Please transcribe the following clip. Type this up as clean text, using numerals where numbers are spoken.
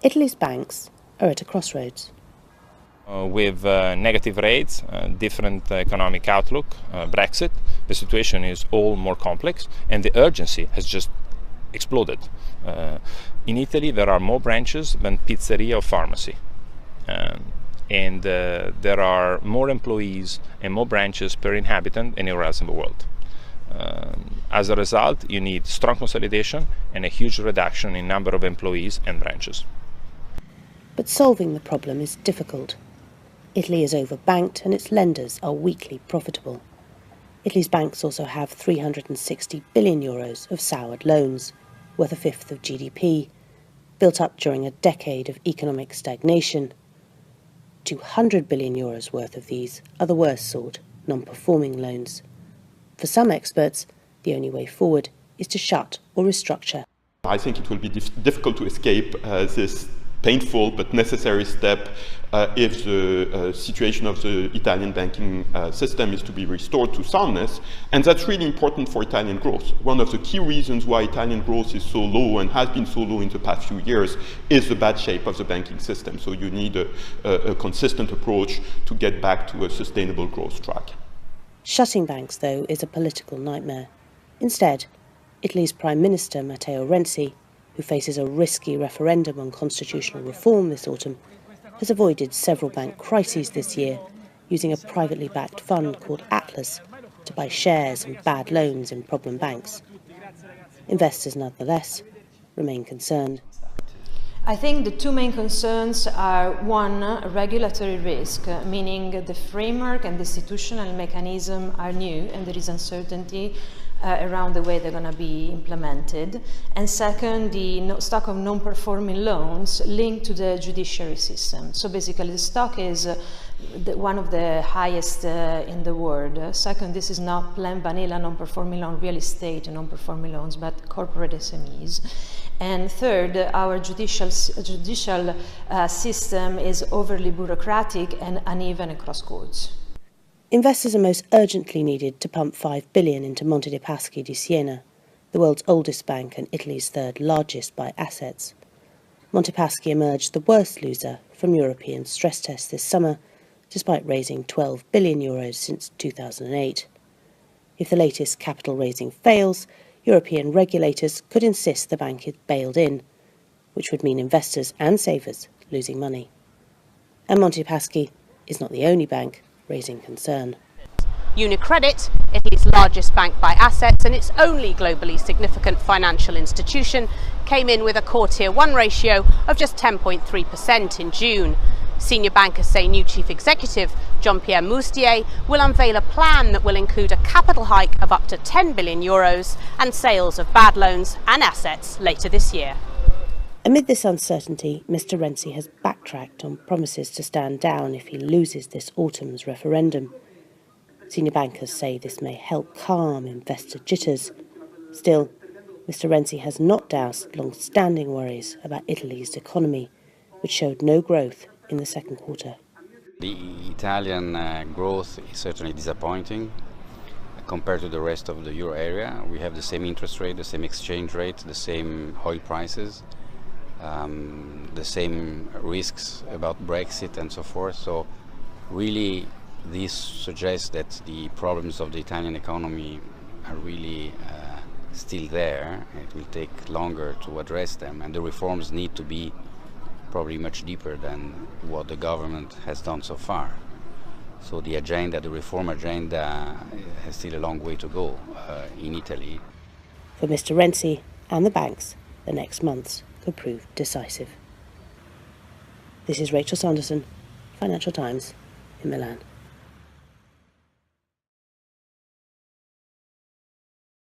Italy's banks are at a crossroads. With negative rates, different economic outlook, Brexit, the situation is all more complex and the urgency has just exploded. In Italy there are more branches than pizzeria or pharmacy. And there are more employees and more branches per inhabitant anywhere else in the world. As a result, you need strong consolidation and a huge reduction in number of employees and branches. But solving the problem is difficult. Italy is overbanked and its lenders are weakly profitable. Italy's banks also have €360 billion of soured loans, worth a fifth of GDP, built up during a decade of economic stagnation. €200 billion worth of these are the worst sort, non-performing loans. For some experts, the only way forward is to shut or restructure. I think it will be difficult to escape this painful but necessary step if the situation of the Italian banking system is to be restored to soundness, and that's really important for Italian growth. One of the key reasons why Italian growth is so low and has been so low in the past few years is the bad shape of the banking system. So you need a consistent approach to get back to a sustainable growth track. Shutting banks, though, is a political nightmare. Instead, Italy's Prime Minister Matteo Renzi, who faces a risky referendum on constitutional reform this autumn, has avoided several bank crises this year, using a privately backed fund called Atlas to buy shares and bad loans in problem banks. Investors, nonetheless, remain concerned. I think the two main concerns are, one, regulatory risk, meaning the framework and the institutional mechanism are new and there is uncertainty around the way they're going to be implemented. And second, the stock of non-performing loans linked to the judiciary system. So basically the stock is one of the highest in the world. Second, this is not plain vanilla non-performing loan, real estate non-performing loans, but corporate SMEs. And third, our judicial system is overly bureaucratic and uneven across courts. Investors are most urgently needed to pump €5 billion into Monte dei Paschi di Siena, the world's oldest bank and Italy's third largest by assets. Monte Paschi emerged the worst loser from European stress tests this summer, despite raising €12 billion since 2008. If the latest capital raising fails, European regulators could insist the bank is bailed in, which would mean investors and savers losing money. And Monte Paschi is not the only bank raising concern. UniCredit, Italy's largest bank by assets and its only globally significant financial institution, came in with a core Tier 1 ratio of just 10.3% in June. Senior bankers say new chief executive Jean-Pierre Moustier will unveil a plan that will include a capital hike of up to €10 billion and sales of bad loans and assets later this year. Amid this uncertainty, Mr Renzi has backtracked on promises to stand down if he loses this autumn's referendum. Senior bankers say this may help calm investor jitters. Still, Mr Renzi has not doused long-standing worries about Italy's economy, which showed no growth in the second quarter. The Italian growth is certainly disappointing compared to the rest of the euro area. We have the same interest rate, the same exchange rate, the same oil prices, the same risks about Brexit and so forth. So really this suggests that the problems of the Italian economy are really still there. It will take longer to address them, and the reforms need to be probably much deeper than what the government has done so far. So the agenda, the reform agenda, has still a long way to go in Italy. For Mr Renzi and the banks, the next months could prove decisive. This is Rachel Sanderson, Financial Times in Milan.